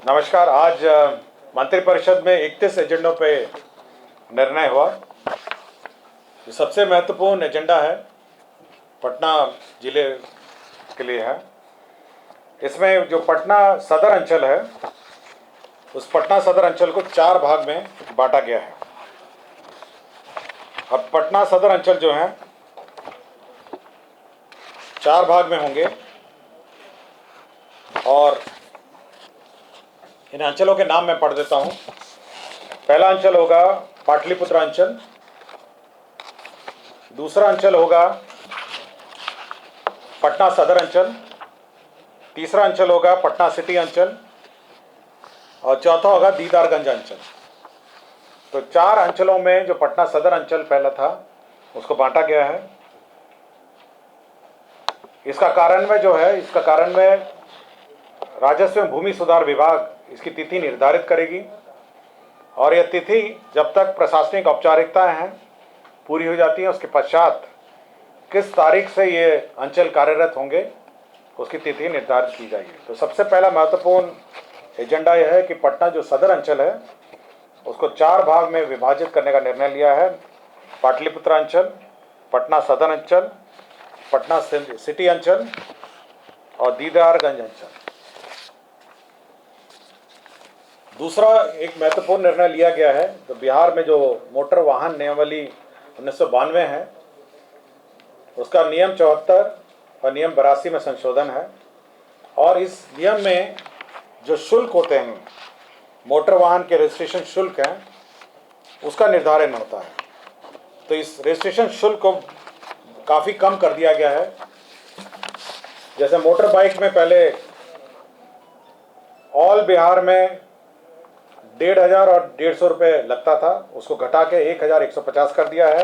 नमस्कार। आज मंत्रिपरिषद में 31 एजेंडों पे निर्णय हुआ। जो सबसे महत्वपूर्ण एजेंडा है पटना जिले के लिए है। इसमें जो पटना सदर अंचल है, उस पटना सदर अंचल को 4 भाग में बांटा गया है। अब पटना सदर अंचल जो है 4 भाग में होंगे और इन अंचलों के नाम मैं पढ़ देता हूं। पहला अंचल होगा पाटलिपुत्र अंचल, दूसरा अंचल होगा पटना सदर अंचल, तीसरा अंचल होगा पटना सिटी अंचल और चौथा होगा दीदारगंज अंचल। तो 4 अंचलों में जो पटना सदर अंचल पहला था उसको बांटा गया है। इसका कार्यान्वयन राजस्व एवं भूमि सुधार विभाग इसकी तिथि निर्धारित करेगी और यह तिथि जब तक प्रशासनिक औपचारिकताएं हैं पूरी हो जाती हैं, उसके पश्चात किस तारीख से ये अंचल कार्यरत होंगे उसकी तिथि निर्धारित की जाएगी। तो सबसे पहला महत्वपूर्ण एजेंडा यह है कि पटना जो सदर अंचल है उसको 4 भाग में विभाजित करने का निर्णय लिया है। पाटलिपुत्र अंचल, पटना सदर अंचल, पटना सिटी अंचल और दीदारगंज अंचल। दूसरा एक महत्वपूर्ण निर्णय लिया गया है, तो बिहार में जो मोटर वाहन नियमावली 1992 है उसका नियम 74 और नियम 82 में संशोधन है और इस नियम में जो शुल्क होते हैं, मोटर वाहन के रजिस्ट्रेशन शुल्क हैं, उसका निर्धारण होता है। तो इस रजिस्ट्रेशन शुल्क को काफ़ी कम कर दिया गया है। जैसे मोटर बाइक में पहले ऑल बिहार में 1,500 और 150 रुपये लगता था, उसको घटा के 1,150 कर दिया है।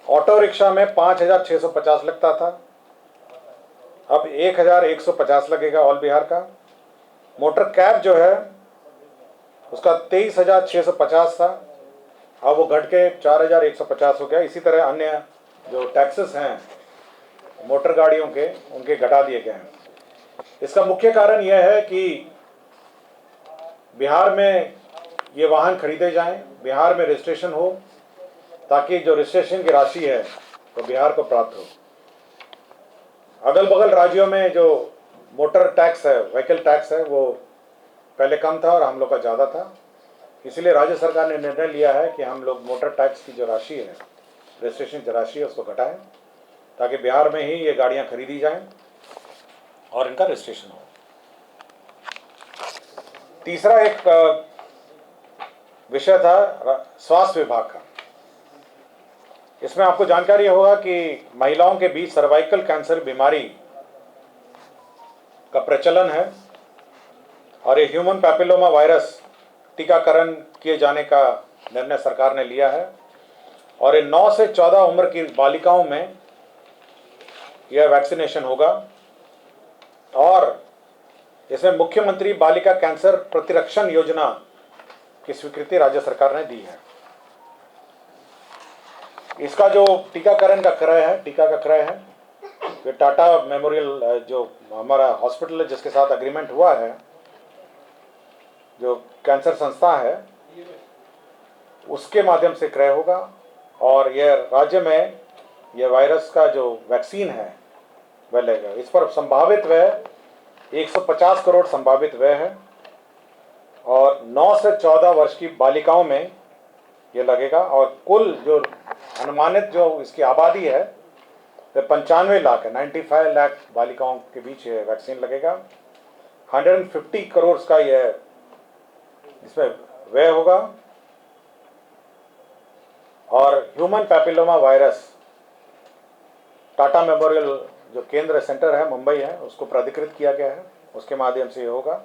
ऑटो रिक्शा में 5,650 लगता था, अब 1,150 लगेगा ऑल बिहार का। मोटर कैब जो है उसका 23,650 था, अब वो घट के 4,150 हो गया। इसी तरह अन्य जो टैक्सेस हैं मोटर गाड़ियों के, उनके घटा दिए गए हैं। इसका मुख्य कारण यह है कि बिहार में ये वाहन खरीदे जाएं, बिहार में रजिस्ट्रेशन हो, ताकि जो रजिस्ट्रेशन की राशि है वो बिहार को प्राप्त हो। अगल बगल राज्यों में जो मोटर टैक्स है, व्हीकल टैक्स है, वो पहले कम था और हम लोग का ज़्यादा था। इसलिए राज्य सरकार ने निर्णय लिया है कि हम लोग मोटर टैक्स की जो राशि है, रजिस्ट्रेशन की राशि है, उसको घटाएं ताकि बिहार में ही ये गाड़ियाँ खरीदी जाएं और इनका रजिस्ट्रेशन हो। तीसरा एक विषय था स्वास्थ्य विभाग का। इसमें आपको जानकारी होगा कि महिलाओं के बीच सर्वाइकल कैंसर बीमारी का प्रचलन है और ये ह्यूमन पैपिलोमा वायरस टीकाकरण किए जाने का निर्णय सरकार ने लिया है और ये 9 से 14 उम्र की बालिकाओं में यह वैक्सीनेशन होगा और इसमें मुख्यमंत्री बालिका कैंसर प्रतिरक्षण योजना की स्वीकृति राज्य सरकार ने दी है। इसका जो टीकाकरण का क्रय है, ये टाटा मेमोरियल जो हमारा हॉस्पिटल है जिसके साथ एग्रीमेंट हुआ है, जो कैंसर संस्था है, उसके माध्यम से क्रय होगा और यह राज्य में यह वायरस का जो वैक्सीन है वह लेगा। इस पर संभावित व्यय 150 करोड़ संभावित व्यय है और 9 से 14 वर्ष की बालिकाओं में ये लगेगा और कुल जो अनुमानित जो इसकी आबादी है वह 95 लाख है। 95 लाख बालिकाओं के बीच ये वैक्सीन लगेगा। 150 करोड़ का यह इसमें व्यय होगा और human papilloma virus Tata memorial जो केंद्र सेंटर है मुंबई है, उसको प्राधिकृत किया गया है, उसके माध्यम से ये होगा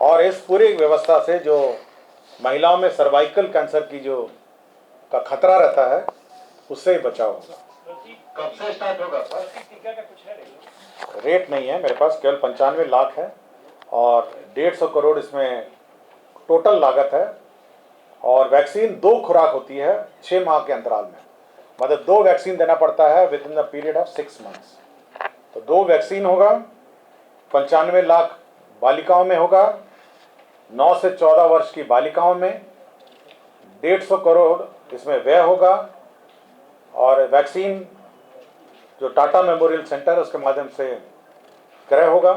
और इस पूरी व्यवस्था से जो महिलाओं में सर्वाइकल कैंसर की जो का खतरा रहता है उससे ही बचाव होगा। कब से स्टार्ट होगा? टीका का कुछ है रेट नहीं है मेरे पास, केवल 95 लाख है और 150 करोड़ इसमें टोटल लागत है और वैक्सीन 2 खुराक होती है 6 माह के अंतराल में, मतलब 2 वैक्सीन देना पड़ता है with in the period of 6 months. तो 2 वैक्सीन होगा, 95 लाख बालिकाओं में होगा, 9 से 14 वर्ष की बालिकाओं में 150 करोड़ इसमें व्यय होगा, और वैक्सीन जो टाटा मेमोरियल सेंटर है उसके माध्यम से क्रय होगा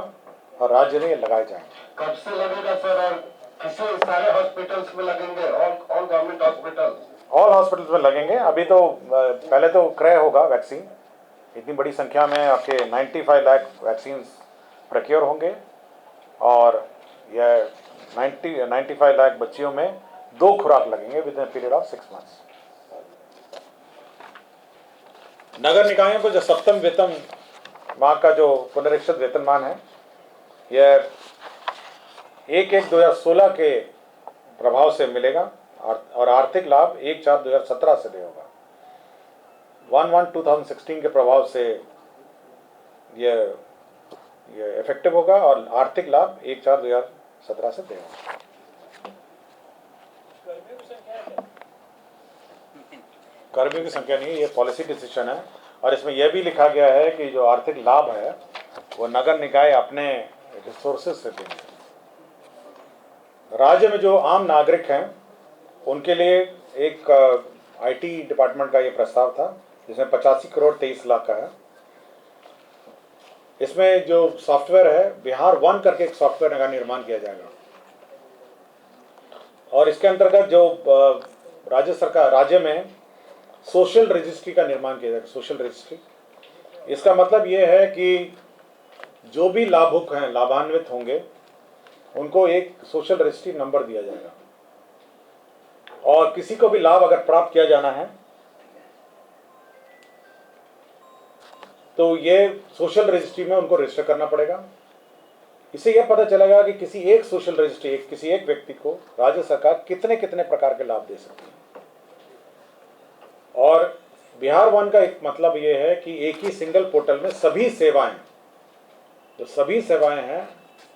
और राज्य में ये लगाए जाएंगे। कब से लगेगा सर, और किसी सारे हॉस्पिटल्स में लगेंगे? All government hospitals? All hospitals में लगेंगे। अभी तो पहले तो क्रय होगा वैक्सीन, इतनी बड़ी संख्या में आपके 95 लाख वैक्सीन प्रोक्योर होंगे, और यह 95 लाख बच्चियों में 2 खुराक लगेंगे with in period of 6 months. नगर निकायों को जो सप्तम वेतन माह का जो पुनरीक्षित वेतनमान है, यह 1/1/2016 के प्रभाव से मिलेगा और आर्थिक लाभ 1/4/2017 से देगा। 1/1/2016 के प्रभाव से यह इफेक्टिव होगा और आर्थिक लाभ 1/4/2017 से देगा। कर्मियों की संख्या नहीं, ये पॉलिसी डिसीजन है, और इसमें यह भी लिखा गया है कि जो आर्थिक लाभ है वो नगर निकाय अपने रिसोर्सेज से देंगे। राज्य में जो आम नागरिक हैं उनके लिए एक आईटी डिपार्टमेंट का ये प्रस्ताव था, जिसमें 85 करोड़ 23 लाख का है। इसमें जो सॉफ्टवेयर है, बिहार वन करके एक सॉफ्टवेयर का निर्माण किया जाएगा, और इसके अंतर्गत जो राज्य में सोशल रजिस्ट्री का निर्माण किया जाएगा। सोशल रजिस्ट्री, इसका मतलब ये है कि जो भी लाभुक हैं, लाभान्वित होंगे, उनको एक सोशल रजिस्ट्री नंबर दिया जाएगा, और किसी को भी लाभ अगर प्राप्त किया जाना है तो ये सोशल रजिस्ट्री में उनको रजिस्टर करना पड़ेगा। इससे यह पता चलेगा कि किसी एक सोशल रजिस्ट्री, किसी एक व्यक्ति को राज्य सरकार कितने कितने प्रकार के लाभ दे सकती है। और बिहार वन का एक मतलब ये है कि एक ही सिंगल पोर्टल में सभी सेवाएं, जो सभी सेवाएं हैं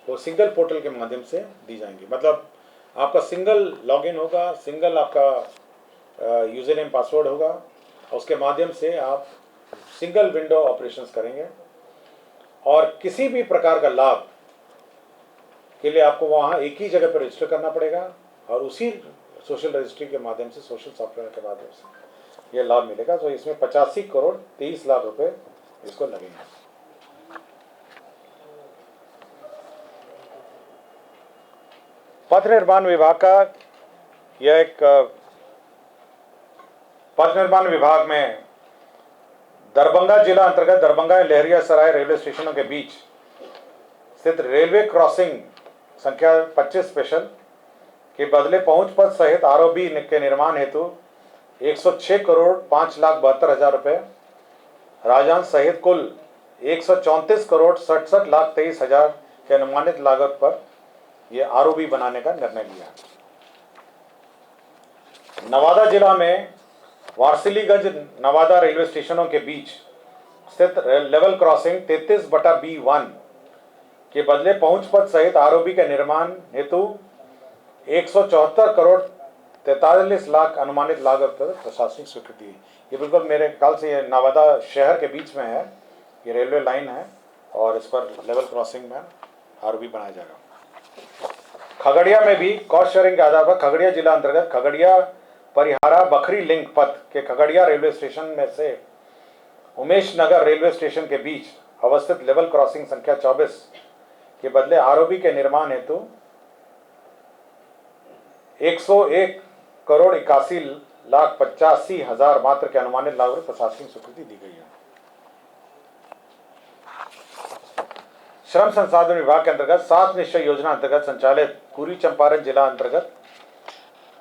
वो सिंगल पोर्टल के माध्यम से दी जाएंगी। मतलब आपका सिंगल लॉगिन होगा, सिंगल आपका यूजर नेम पासवर्ड होगा, और उसके माध्यम से आप सिंगल विंडो ऑपरेशंस करेंगे, और किसी भी प्रकार का लाभ के लिए आपको वहाँ एक ही जगह पर रजिस्टर करना पड़ेगा, और उसी सोशल रजिस्ट्री के माध्यम से, सोशल सॉफ्टवेयर के माध्यम से ये लाभ मिलेगा। तो इसमें 85 करोड़ 23 लाख रुपए इसको लगेंगे। पथ निर्माण विभाग का यह एक पथ निर्माण विभाग में दरभंगा जिला अंतर्गत दरभंगा लहरियासराय रेलवे स्टेशनों के बीच स्थित रेलवे क्रॉसिंग संख्या 25 स्पेशल के बदले पहुंच पथ सहित आरओबी के निर्माण हेतु 106 करोड़ 5,72,000 रुपये राजस्व सहित कुल 134 करोड़ 67,23,000 के अनुमानित लागत पर यह आरओबी बनाने का निर्णय लिया। नवादा जिला में वारसिलीगंज नवादा रेलवे स्टेशनों के बीच स्थित लेवल क्रॉसिंग 33/B1 के बदले पहुंच पथ सहित आरओबी के निर्माण हेतु 174 करोड़ 43 लाख अनुमानित लागत पर प्रशासनिक स्वीकृति। ये बिल्कुल मेरे ख्याल से ये नवादा शहर के बीच में है, ये रेलवे लाइन है, और इस पर लेवल क्रॉसिंग में आरओबी बनाया जाएगा। खगड़िया में भी कॉस्ट शेयरिंग के आधार पर खगड़िया जिला अंतर्गत खगड़िया परिहारा बखरी लिंक पथ के खगड़िया रेलवे स्टेशन में से उमेश नगर रेलवे स्टेशन के बीच अवस्थित लेवल क्रॉसिंग संख्या 24 के बदले आरओबी के निर्माण हेतु 101 करोड़ 81,85,000 मात्र के अनुमानित लागत पर प्रशासनिक स्वीकृति दी गई है। श्रम संसाधन विभाग के अंतर्गत 7 निश्चय योजना अंतर्गत संचालित पूर्वी चंपारण जिला अंतर्गत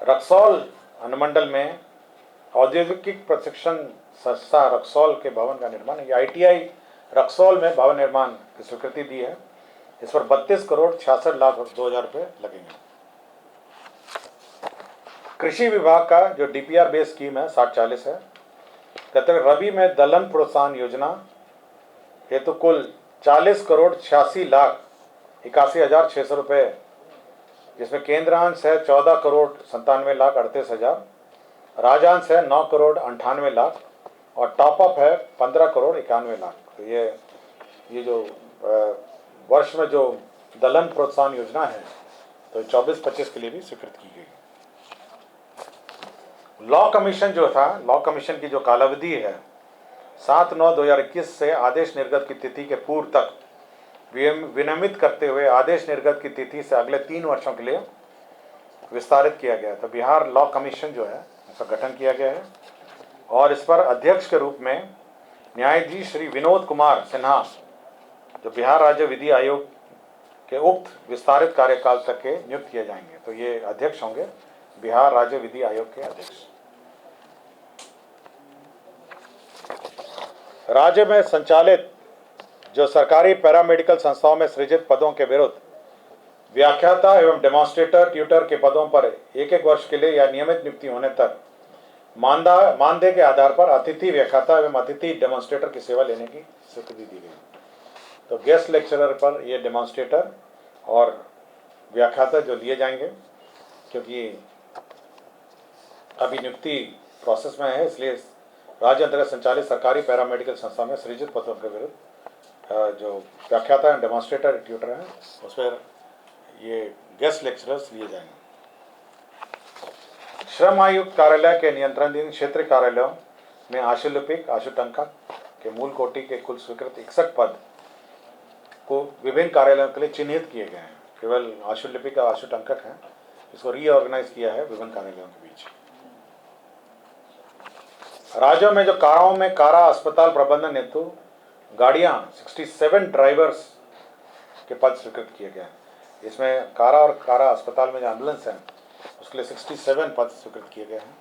रक्सौल अनुमंडल में औद्योगिक प्रशिक्षण संस्था रक्सौल के भवन का निर्माण है। आईटीआई रक्सौल में भवन निर्माण की स्वीकृति दी है। इस पर 32 करोड़ 66 लाख 2,000 रुपये लगेंगे। कृषि विभाग का जो डीपीआर बेस स्कीम है 60-40 है। कहते हैं रबी में दलहन प्रोत्साहन योजना हेतु कुल 40 करोड़ 86 लाख 81,600 रुपये, जिसमें केंद्रांश है 14 करोड़ 97 लाख 38,000, राज्यांश है 9 करोड़ 98 लाख, और टॉपअप है 15 करोड़ 91 लाख। तो ये जो वर्ष में जो दलहन प्रोत्साहन योजना है, तो 24-25 के लिए भी स्वीकृत की गई। लॉ कमीशन जो था, लॉ कमीशन की जो कालावधि है 7/9/2021 से आदेश निर्गत की तिथि के पूर्व तक विनियमित करते हुए आदेश निर्गत की तिथि से अगले 3 वर्षों के लिए विस्तारित किया गया। तो बिहार लॉ कमीशन जो है उसका गठन किया गया है और इस पर अध्यक्ष के रूप में न्यायाधीश श्री विनोद कुमार सिन्हा, जो बिहार राज्य विधि आयोग के उक्त विस्तारित कार्यकाल तक के नियुक्त किए जाएंगे। तो ये अध्यक्ष होंगे बिहार राज्य विधि आयोग के अध्यक्ष। राज्य में संचालित जो सरकारी पैरामेडिकल संस्थाओं में सृजित पदों के विरुद्ध व्याख्याता एवं डेमोन्स्ट्रेटर ट्यूटर के पदों पर 1-1 वर्ष के लिए या नियमित नियुक्ति होने तक मानदेय के आधार पर अतिथि व्याख्याता एवं अतिथि डेमोन्स्ट्रेटर की सेवा लेने की स्वीकृति दी गई। तो गेस्ट लेक्चरर पर ये डेमोन्स्ट्रेटर और व्याख्याता जो लिए जाएंगे, क्योंकि अभी नियुक्ति प्रोसेस में है, इसलिए राज्य अंतर्गत संचालित सरकारी पैरामेडिकल संस्था में सृजित पदों के विरुद्ध जो व्याख्याता एवं डेमोन्स्ट्रेटर ट्यूटर हैं उस पर ये गेस्ट लेक्चरर्स लिए जाएंगे। श्रम आयुक्त कार्यालय के नियंत्रणाधीन क्षेत्रीय कार्यालयों में आशुलिपिक आशुटंकक के मूल कोटि के कुल स्वीकृत 61 पद को विभिन्न कार्यालयों के लिए चिन्हित किए गए हैं। केवल आशुलिपिक और आशुटंकक हैं, इसको रीऑर्गेनाइज किया है विभिन्न कार्यालयों के बीच। राज्यों में जो काराओं में कारा अस्पताल प्रबंधन हेतु गाड़ियां 67 ड्राइवर्स के पद स्वीकृत किए गए हैं। इसमें कारा और कारा अस्पताल में जो एम्बुलेंस है उसके लिए 67 पद स्वीकृत किए गए हैं।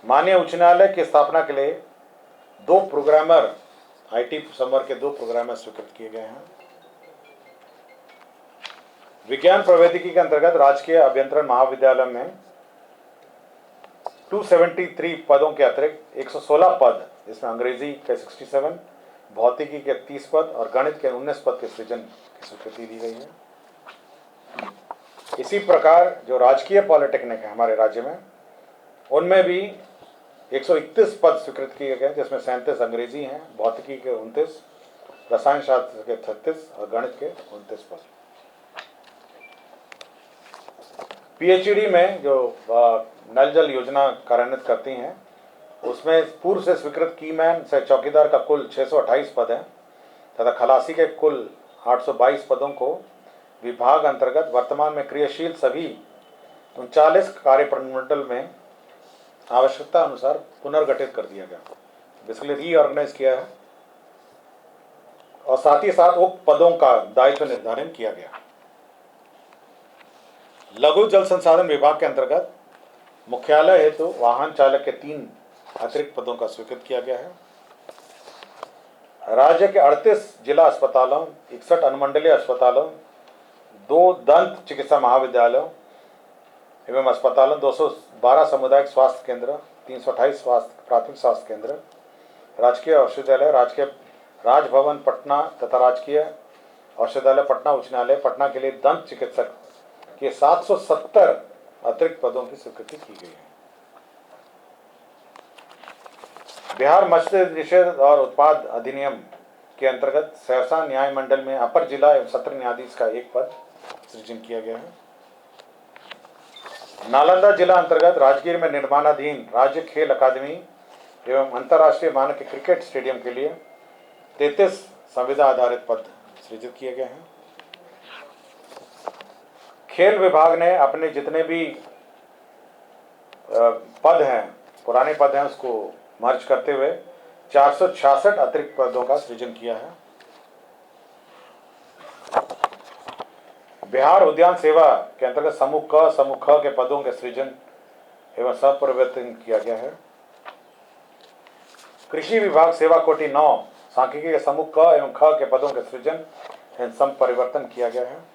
माननीय उच्च न्यायालय की स्थापना के लिए 2 प्रोग्रामर IT संवर्ग के 2 प्रोग्रामर स्वीकृत किए गए हैं। विज्ञान प्रौद्योगिकी के अंतर्गत राजकीय अभियंत्रण महाविद्यालय में 273 पदों के अतिरिक्त 116 पद, इसमें अंग्रेजी के 67, भौतिकी के 30 पद और गणित के 19 पद के सृजन की स्वीकृति दी गई है। इसी प्रकार जो राजकीय पॉलिटेक्निक है हमारे राज्य में, उनमें भी 131 पद स्वीकृत किए गए, जिसमें 37 अंग्रेजी हैं, भौतिकी के 29, रसायन शास्त्र के 36 और गणित के 29 पद। PhD में जो नल जल योजना कार्यान्वित करती हैं उसमें पूर्व से स्वीकृत कीमैन से चौकीदार का कुल 628 पद हैं तथा खलासी के कुल 822 पदों को विभाग अंतर्गत वर्तमान में क्रियाशील सभी 39 कार्य प्रमंडल में आवश्यकता अनुसार पुनर्गठित कर दिया गया, बेसिकली रीऑर्गेनाइज किया है और साथ ही साथ उक्त पदों का दायित्व निर्धारण किया गया। लघु जल संसाधन विभाग के अंतर्गत मुख्यालय हेतु वाहन चालक के 3 अतिरिक्त पदों का स्वीकृत किया गया है। राज्य के 38 जिला अस्पतालों, 61 अनुमंडलीय अस्पतालों, 2 दंत चिकित्सा महाविद्यालयों एवं अस्पतालों, 212 सामुदायिक स्वास्थ्य केंद्र, 328 प्राथमिक स्वास्थ्य केंद्र, राजकीय औषधालय, राजकीय राजभवन पटना तथा राजकीय औषधालय पटना उच्च न्यायालय पटना के लिए दंत चिकित्सक के 770 अतिरिक्त पदों की स्वीकृति की गई है। बिहार मत्स्य निषेध और उत्पाद अधिनियम के अंतर्गत सहरसा न्याय मंडल में अपर जिला एवं सत्र न्यायाधीश का 1 पद सृजन किया गया है। नालंदा जिला अंतर्गत राजगीर में निर्माणाधीन राज्य खेल अकादमी एवं अंतर्राष्ट्रीय मानक क्रिकेट स्टेडियम के लिए 33 संविदा आधारित पद सृजित किए गए हैं। खेल विभाग ने अपने जितने भी पद हैं, पुराने पद हैं, उसको मर्ज करते हुए 466 अतिरिक्त पदों का सृजन किया है। बिहार उद्यान सेवा के अंतर्गत समूह क समूह ख के पदों के सृजन एवं संपरिवर्तन किया गया है। कृषि विभाग सेवा कोटि 9 सांख्यिकी के समूह क एवं ख के पदों के सृजन एवं संपरिवर्तन किया गया है।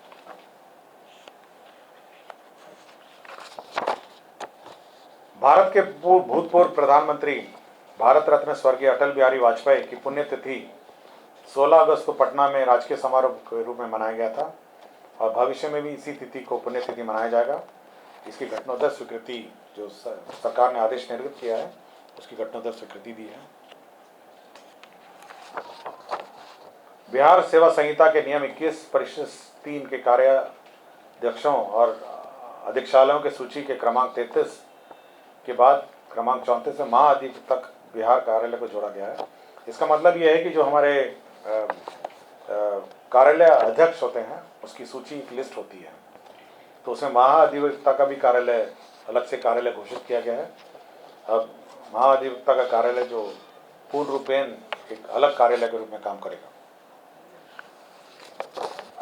भारत के भूतपूर्व प्रधानमंत्री भारत रत्न स्वर्गीय अटल बिहारी वाजपेयी की पुण्यतिथि 16 अगस्त को पटना में राजकीय समारोह के रूप में मनाया गया था और भविष्य में भी इसी तिथि को पुण्यतिथि मनाया जाएगा। इसकी घटनोत्तर स्वीकृति जो सरकार ने आदेश निर्गत किया है उसकी घटनोत्तर स्वीकृति दी है। बिहार सेवा संहिता के नियम 21 परिशिष्ट 3 के कार्याध्यक्षों और अधीक्षालयों की सूची के क्रमांक 33 के बाद क्रमांक 34 में महाअधीक्षक बिहार कार्यालय को जोड़ा गया है। इसका मतलब यह है कि जो हमारे कार्यालय अध्यक्ष होते हैं उसकी सूची एक लिस्ट होती है, तो उसमें महाअधिवक्ता का भी कार्यालय अलग से कार्यालय घोषित किया गया है। अब महाअधिवक्ता का कार्यालय जो पूर्ण रूपेण एक अलग कार्यालय के रूप में काम करेगा।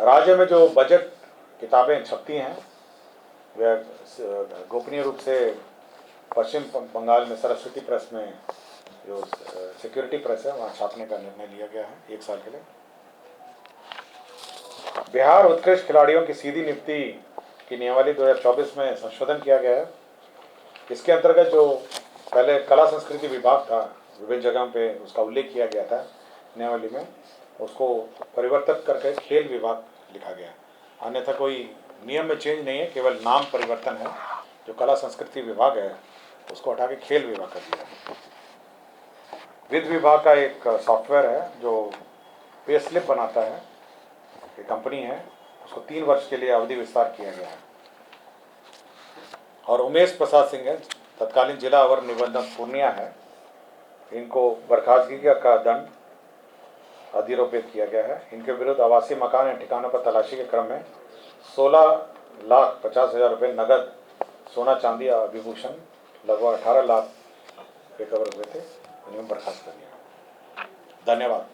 राज्य में जो बजट किताबें छपती हैं वह गोपनीय रूप से पश्चिम बंगाल में सरस्वती प्रेस में जो सिक्योरिटी प्रेस है वहाँ छापने का निर्णय लिया गया है 1 साल के लिए। बिहार उत्कृष्ट खिलाड़ियों की सीधी नियुक्ति की नियमावली 2024 में संशोधन किया गया है। इसके अंतर्गत जो पहले कला संस्कृति विभाग था, विभिन्न जगहों पे उसका उल्लेख किया गया था नियमावली में, उसको परिवर्तित करके खेल विभाग लिखा गया। अन्यथा कोई नियम में चेंज नहीं है, केवल नाम परिवर्तन है। जो कला संस्कृति विभाग है उसको हटा के खेल विभाग कर दिया है। वित्त विभाग का एक सॉफ्टवेयर है जो पे स्लिप बनाता है, एक कंपनी है, उसको 3 वर्ष के लिए अवधि विस्तार किया गया है। और उमेश प्रसाद सिंह है, तत्कालीन जिला अवर निबंधक पूर्णिया है, इनको बर्खास्तगी का दंड अधिरोपित किया गया है। इनके विरुद्ध आवासीय मकान या ठिकानों पर तलाशी के क्रम में 16,50,000 रुपये नगद, सोना चांदी और विभूषण लगभग 18 लाख रिकवर हुए थे, उन्हें बर्खास्त कर दिया। धन्यवाद।